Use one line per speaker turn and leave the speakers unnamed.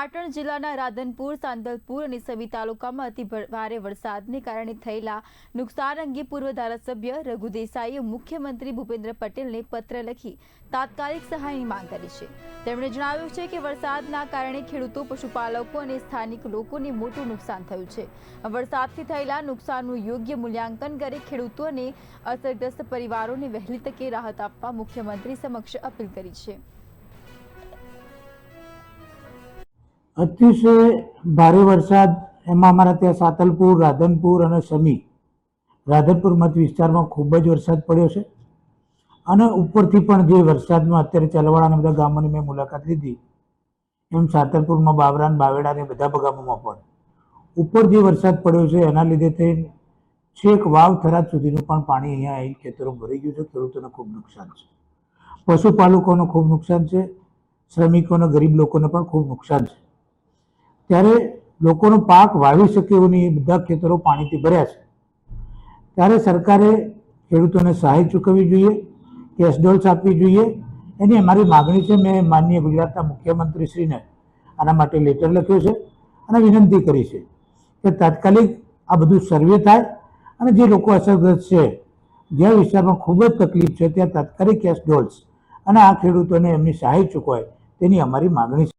પાટણ જિલ્લાના રાધનપુર, સાંતલપુર અને સમી તાલુકામાં અતિ ભારે વરસાદને કારણે થયેલા નુકસાન અંગે પૂર્વ ધારાસભ્ય રઘુ દેસાઈએ મુખ્યમંત્રી ભૂપેન્દ્ર પટેલને પત્ર લખી તાત્કાલિક સહાયની માંગ કરી છે। તેમણે જણાવ્યું છે કે વરસાદના કારણે ખેડૂતો, પશુપાલકો અને સ્થાનિક લોકોને મોટું નુકસાન થયું છે। વરસાદથી થયેલા નુકસાનનું યોગ્ય મૂલ્યાંકન કરી ખેડૂતો અને અસરગ્રસ્ત પરિવારોને વહેલી તકે રાહત આપવા મુખ્યમંત્રી સમક્ષ અપીલ કરી છે।
અતિશય ભારે વરસાદ એમાં અમારા ત્યાં સાતલપુર, રાધનપુર અને સમી રાધનપુર મત વિસ્તારમાં ખૂબ જ વરસાદ પડ્યો છે અને ઉપરથી પણ જે વરસાદમાં અત્યારે ચલવાળાના બધા ગામોની મેં મુલાકાત લીધી, એમ સાતલપુરમાં બાવરા અને બાવેડા અને બધા ગામોમાં પણ ઉપર જે વરસાદ પડ્યો છે એના લીધે થઈ છેક વાવ થરાદ સુધીનું પણ પાણી અહીંયા આવી ખેતરો ભરાઈ ગયું છે। ખેડૂતોને ખૂબ નુકસાન છે, પશુપાલકોને ખૂબ નુકસાન છે, શ્રમિકોને, ગરીબ લોકોને પણ ખૂબ નુકસાન છે। ત્યારે લોકોનો પાક વાવી શકે એવું નહીં, બધા ખેતરો પાણીથી ભર્યા છે। ત્યારે સરકારે ખેડૂતોને સહાય ચૂકવવી જોઈએ, કેશડોલ્સ આપવી જોઈએ, એની અમારી માગણી છે। મેં માનનીય ગુજરાતના મુખ્યમંત્રીશ્રીને આના માટે લેટર લખ્યો છે અને વિનંતી કરી છે કે તાત્કાલિક આ બધું સર્વે થાય અને જે લોકો અસરગ્રસ્ત છે, જ્યાં વિસ્તારમાં ખૂબ જ તકલીફ છે, ત્યાં તાત્કાલિક કેશડોલ્સ અને આ ખેડૂતોને એમની સહાય ચૂકવાય તેની અમારી માગણી છે।